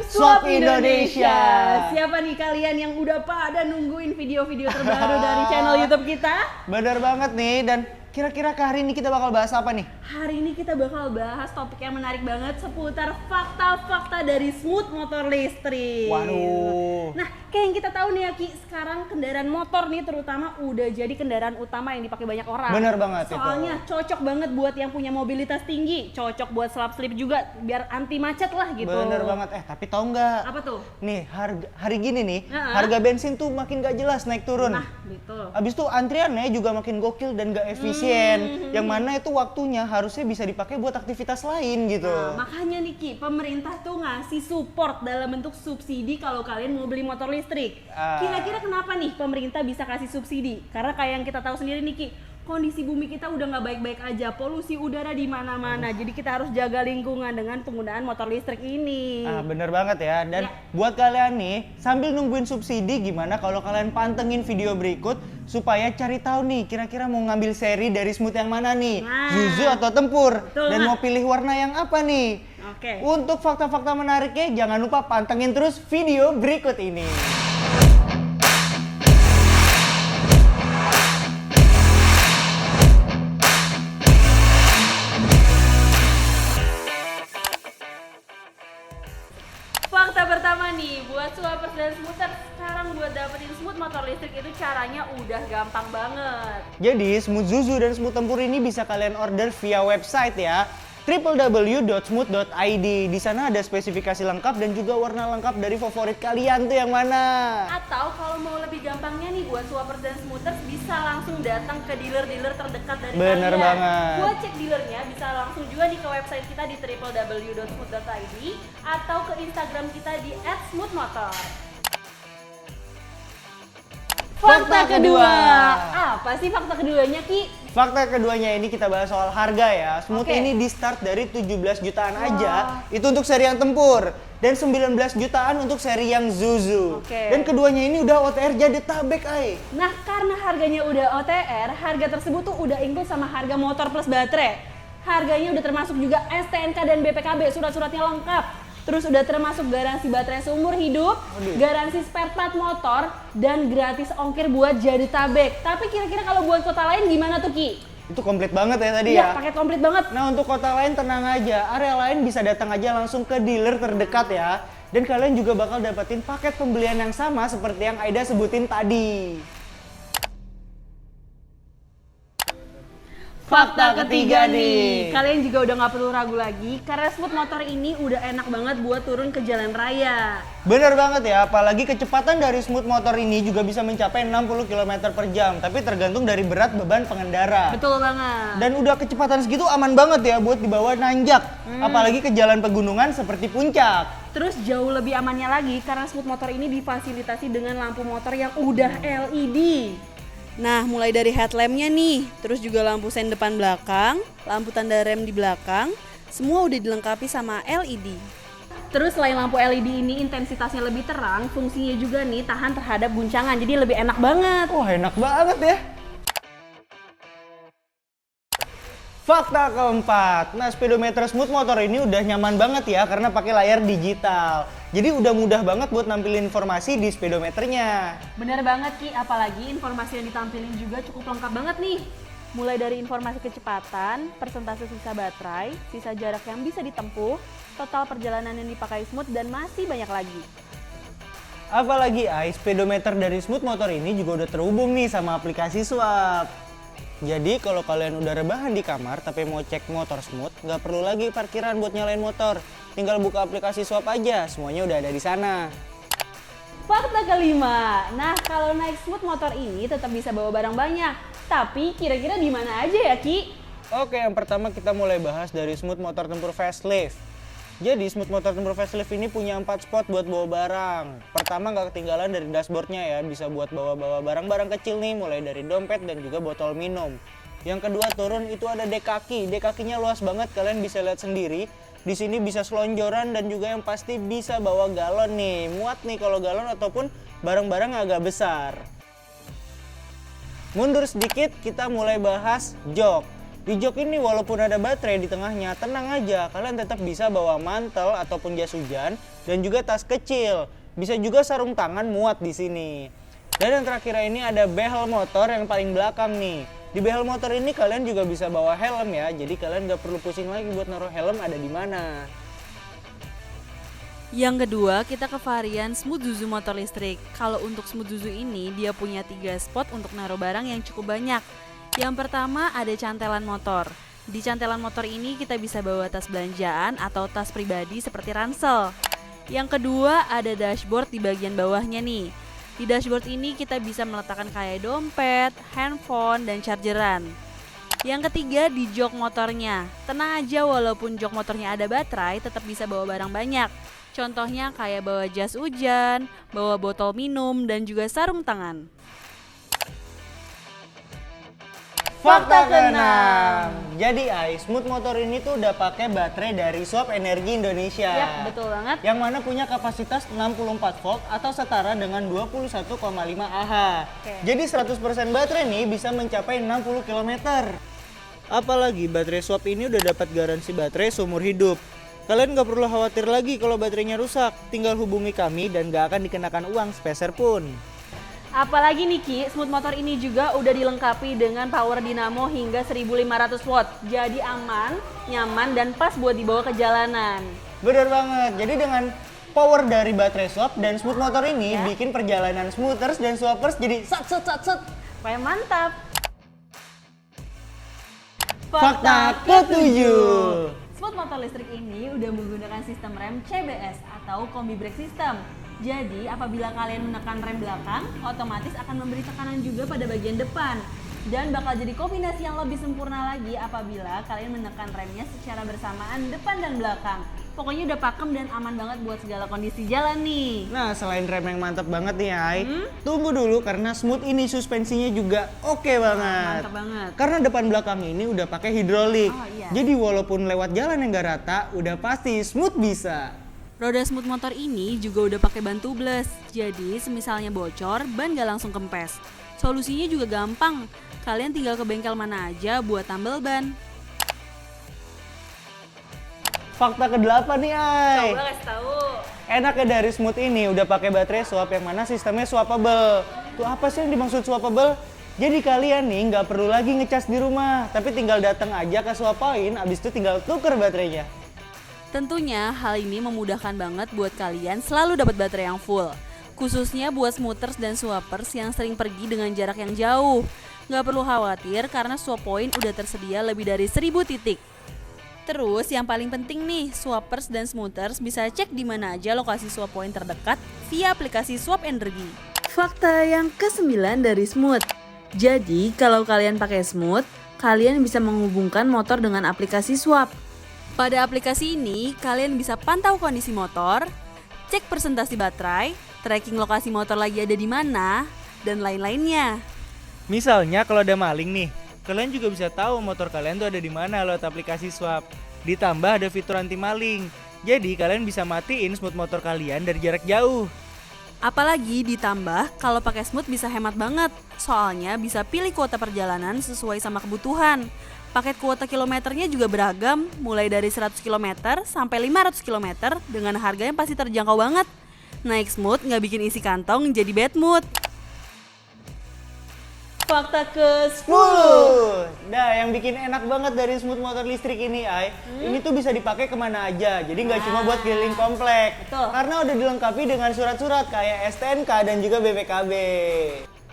Swap Indonesia. Siapa nih kalian yang udah pada nungguin video-video terbaru dari channel YouTube kita? Bener banget nih, dan kira-kira ke hari ini kita bakal bahas apa nih? Hari ini kita bakal bahas topik yang menarik banget seputar fakta-fakta dari smooth motor listrik. Waduh. Nah, kayak yang kita tahu nih ya Ki, sekarang kendaraan motor nih terutama udah jadi kendaraan utama yang dipakai banyak orang. Bener banget. Soalnya itu cocok banget buat yang punya mobilitas tinggi, cocok buat selap-selip juga biar anti macet lah gitu. Bener banget. Tapi tahu nggak? Apa tuh? Nih, hari gini nih, harga bensin tuh makin gak jelas naik turun. Nah, betul. Abis itu antriannya juga makin gokil dan gak efisien. Yang mana itu waktunya harusnya bisa dipakai buat aktivitas lain gitu. Nah, makanya nih Ki, pemerintah tuh ngasih support dalam bentuk subsidi kalau kalian mau beli motor listrik. Kira-kira kenapa nih pemerintah bisa kasih subsidi? Karena kayak yang kita tahu sendiri nih Ki, kondisi bumi kita udah nggak baik-baik aja, polusi udara di mana-mana. Jadi kita harus jaga lingkungan dengan penggunaan motor listrik ini. Bener banget ya. Dan buat kalian nih, sambil nungguin subsidi, gimana kalau kalian pantengin video berikut supaya cari tahu nih kira-kira mau ngambil seri dari smooth yang mana nih, Zuzu atau Tempur, dan mau pilih warna yang apa nih. Oke. Untuk fakta-fakta menariknya jangan lupa pantengin terus video berikut ini. Fakta pertama nih, buat swappers dan smoothers, sekarang buat dapetin smooth motor listrik itu caranya udah gampang banget. Jadi smooth Zuzu dan smooth Tempur ini bisa kalian order via website ya, www.smooth.id. Di sana ada spesifikasi lengkap dan juga warna lengkap dari favorit kalian tuh yang mana. Atau kalau mau lebih gampangnya nih buat swappers dan smoothers bisa langsung datang ke dealer-dealer terdekat dari kalian. Bener banget. Buat cek dealernya bisa langsung juga nih ke website kita di www.smooth.id atau ke Instagram kita di @smoothmotor. Fakta kedua. Apa sih fakta keduanya Ki? Fakta keduanya ini kita bahas soal harga ya. Smooth ini di start dari 17 jutaan aja, itu untuk seri yang Tempur, dan 19 jutaan untuk seri yang Zuzu. Dan keduanya ini udah OTR Jadetabek, ay. Nah, karena harganya udah OTR, harga tersebut tuh udah include sama harga motor plus baterai. Harganya udah termasuk juga STNK dan BPKB, surat-suratnya lengkap. Terus udah termasuk garansi baterai seumur hidup, garansi spare part motor, dan gratis ongkir buat Jadetabek. Tapi kira-kira kalau buat kota lain gimana tuh Ki? Itu komplit banget ya tadi Iya, ya? paket komplit banget. Nah, untuk kota lain tenang aja, area lain bisa datang aja langsung ke dealer terdekat ya. Dan kalian juga bakal dapetin paket pembelian yang sama seperti yang Aida sebutin tadi. Fakta ketiga nih, kalian juga udah nggak perlu ragu lagi karena smooth motor ini udah enak banget buat turun ke jalan raya. Bener banget ya, apalagi kecepatan dari smooth motor ini juga bisa mencapai 60 km per jam, tapi tergantung dari berat beban pengendara. Betul banget. Dan udah kecepatan segitu aman banget ya buat dibawa nanjak, apalagi ke jalan pegunungan seperti puncak. Terus jauh lebih amannya lagi karena smooth motor ini difasilitasi dengan lampu motor yang udah LED. Nah, mulai dari headlampnya nih, terus juga lampu sen depan belakang, lampu tanda rem di belakang, semua udah dilengkapi sama LED. Terus selain lampu LED ini intensitasnya lebih terang, fungsinya juga nih tahan terhadap guncangan, jadi lebih enak banget. Wah, enak banget ya. Fakta keempat, nah speedometer smooth motor ini udah nyaman banget ya karena pakai layar digital. Jadi udah mudah banget buat nampilin informasi di speedometernya. Bener banget Ki, apalagi informasi yang ditampilin juga cukup lengkap banget nih. Mulai dari informasi kecepatan, persentase sisa baterai, sisa jarak yang bisa ditempuh, total perjalanan yang dipakai smooth, dan masih banyak lagi. Apalagi speedometer dari smooth motor ini juga udah terhubung nih sama aplikasi Swap. Jadi kalau kalian udah rebahan di kamar tapi mau cek motor smooth, nggak perlu lagi parkiran buat nyalain motor. Tinggal buka aplikasi Swap aja, semuanya udah ada di sana. Fakta kelima, nah kalau naik smooth motor ini tetap bisa bawa barang banyak. Tapi kira-kira di mana aja ya Ki? Oke, yang pertama kita mulai bahas dari smooth motor Tempur facelift. Jadi smooth motor Tempur facelift ini punya 4 spot buat bawa barang. Pertama nggak ketinggalan dari dashboardnya ya, bisa buat bawa-bawa barang-barang kecil nih, mulai dari dompet dan juga botol minum. Yang kedua turun itu ada dek kaki. Dek kakinya luas banget, kalian bisa lihat sendiri. Di sini bisa selonjoran dan juga yang pasti bisa bawa galon nih, muat nih kalau galon ataupun barang-barang agak besar. Mundur sedikit, kita mulai bahas jok. Di jok ini walaupun ada baterai di tengahnya, tenang aja, kalian tetap bisa bawa mantel ataupun jas hujan dan juga tas kecil. Bisa juga sarung tangan muat di sini. Dan yang terakhir ini ada behel motor yang paling belakang nih. Di behel motor ini kalian juga bisa bawa helm ya, jadi kalian nggak perlu pusing lagi buat naruh helm ada di mana. Yang kedua, kita ke varian Smooth Zuzu motor listrik. Kalau untuk Smooth Zuzu ini, dia punya 3 spot untuk naruh barang yang cukup banyak. Yang pertama ada cantelan motor. Di cantelan motor ini kita bisa bawa tas belanjaan atau tas pribadi seperti ransel. Yang kedua ada dashboard di bagian bawahnya nih. Di dashboard ini kita bisa meletakkan kayak dompet, handphone, dan chargeran. Yang ketiga di jok motornya. Tenang aja walaupun jok motornya ada baterai tetap bisa bawa barang banyak. Contohnya kayak bawa jas hujan, bawa botol minum, dan juga sarung tangan. Fakta ke-6. Jadi Smooth motor ini tuh udah pakai baterai dari Swap Energi Indonesia. Yap, betul banget. Yang mana punya kapasitas 64 volt atau setara dengan 21,5 Ah. Oke. Jadi 100% baterai nih bisa mencapai 60 km. Apalagi baterai Swap ini udah dapat garansi baterai seumur hidup. Kalian gak perlu khawatir lagi kalau baterainya rusak. Tinggal hubungi kami dan gak akan dikenakan uang sepeser pun. Apalagi nih Ki, Smooth motor ini juga udah dilengkapi dengan power dinamo hingga 1500 watt. Jadi aman, nyaman, dan pas buat dibawa ke jalanan. Bener banget. Jadi dengan power dari baterai Swap dan Smooth motor ini bikin perjalanan smoothers dan swappers jadi sat. Kayak mantap. Fakta ke-7. Smooth motor listrik ini udah menggunakan sistem rem CBS atau Combi Brake System. Jadi apabila kalian menekan rem belakang, otomatis akan memberi tekanan juga pada bagian depan. Dan bakal jadi kombinasi yang lebih sempurna lagi apabila kalian menekan remnya secara bersamaan depan dan belakang. Pokoknya udah pakem dan aman banget buat segala kondisi jalan nih. Nah, selain rem yang mantap banget nih Ai, tunggu dulu karena Smooth ini suspensinya juga oke banget. Mantap banget. Karena depan belakang ini udah pakai hidrolik. Oh, iya. Jadi walaupun lewat jalan yang gak rata, udah pasti Smooth bisa. Roda Smooth motor ini juga udah pakai ban tubeless. Jadi semisalnya bocor, ban gak langsung kempes. Solusinya juga gampang. Kalian tinggal ke bengkel mana aja buat tambal ban. Fakta ke-8 nih Ai. Coba kasih tahu. Enaknya dari Smooth ini udah pakai baterai swap yang mana sistemnya swappable. Tuh apa sih yang dimaksud swappable? Jadi kalian nih nggak perlu lagi ngecas di rumah, tapi tinggal datang aja ke swap point, abis itu tinggal tuker baterainya. Tentunya hal ini memudahkan banget buat kalian selalu dapat baterai yang full. Khususnya buat smoothers dan swappers yang sering pergi dengan jarak yang jauh. Nggak perlu khawatir karena swap point udah tersedia lebih dari 1000 titik. Terus yang paling penting nih, swappers dan smoothers bisa cek di mana aja lokasi swap point terdekat via aplikasi Swap Energi. Fakta yang ke-9 dari Smooth. Jadi kalau kalian pakai Smooth, kalian bisa menghubungkan motor dengan aplikasi Swap. Pada aplikasi ini, kalian bisa pantau kondisi motor, cek presentasi baterai, tracking lokasi motor lagi ada di mana, dan lain-lainnya. Misalnya kalau ada maling nih, kalian juga bisa tahu motor kalian tuh ada di mana lewat aplikasi Swap. Ditambah ada fitur anti maling. Jadi kalian bisa matiin Smooth motor kalian dari jarak jauh. Apalagi ditambah kalau pakai Smooth bisa hemat banget. Soalnya bisa pilih kuota perjalanan sesuai sama kebutuhan. Paket kuota kilometernya juga beragam, mulai dari 100 km sampai 500 km dengan harga yang pasti terjangkau banget. Naik Smooth nggak bikin isi kantong jadi bad mood. Fakta ke-10. Nah, yang bikin enak banget dari Smooth motor listrik ini, Ai, ini tuh bisa dipakai kemana aja. Jadi nggak cuma buat keliling komplek. Betul. Karena udah dilengkapi dengan surat-surat kayak STNK dan juga BPKB.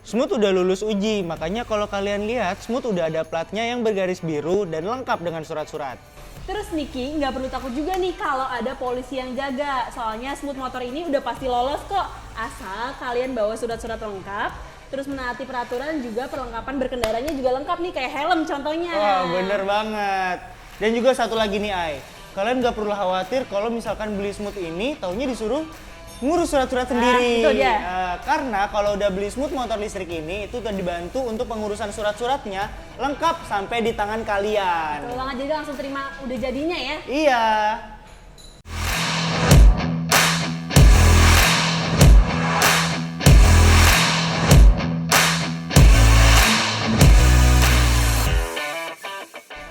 Smooth udah lulus uji, makanya kalau kalian lihat Smooth udah ada platnya yang bergaris biru dan lengkap dengan surat-surat. Terus Niki nggak perlu takut juga nih kalau ada polisi yang jaga. Soalnya Smooth motor ini udah pasti lolos kok. Asal kalian bawa surat-surat lengkap, terus menaati peraturan juga perlengkapan berkendaranya juga lengkap nih kayak helm contohnya. Wah, bener banget. Dan juga satu lagi nih, Ai. Kalian nggak perlu khawatir kalau misalkan beli Smooth ini, taunya disuruh ngurus surat-surat sendiri. Itu dia. Karena kalau udah beli Smooth motor listrik ini, itu udah dibantu untuk pengurusan surat-suratnya lengkap sampai di tangan kalian. Betul banget, jadi langsung terima udah jadinya ya. Iya.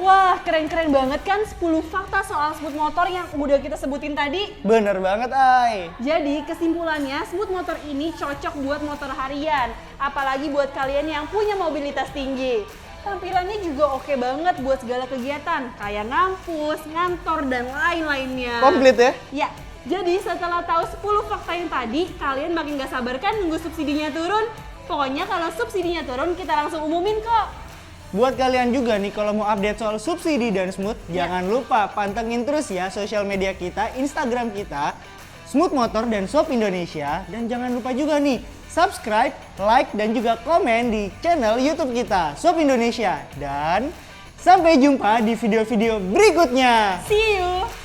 Wah, keren-keren banget kan 10 fakta soal smooth motor yang udah kita sebutin tadi. Bener banget, Ai. Jadi kesimpulannya smooth motor ini cocok buat motor harian, apalagi buat kalian yang punya mobilitas tinggi. Tampilannya juga oke banget buat segala kegiatan, kayak ngampus, ngantor, dan lain-lainnya. Komplit ya? Ya, jadi setelah tahu 10 fakta yang tadi, kalian makin gak sabar kan nunggu subsidinya turun? Pokoknya kalau subsidinya turun, kita langsung umumin kok. Buat kalian juga nih kalau mau update soal subsidi dan Smooth, jangan lupa pantengin terus ya sosial media kita, Instagram kita, Smooth Motor dan Shop Indonesia. Dan jangan lupa juga nih, subscribe, like, dan juga komen di channel YouTube kita, Shop Indonesia. Dan sampai jumpa di video-video berikutnya. See you!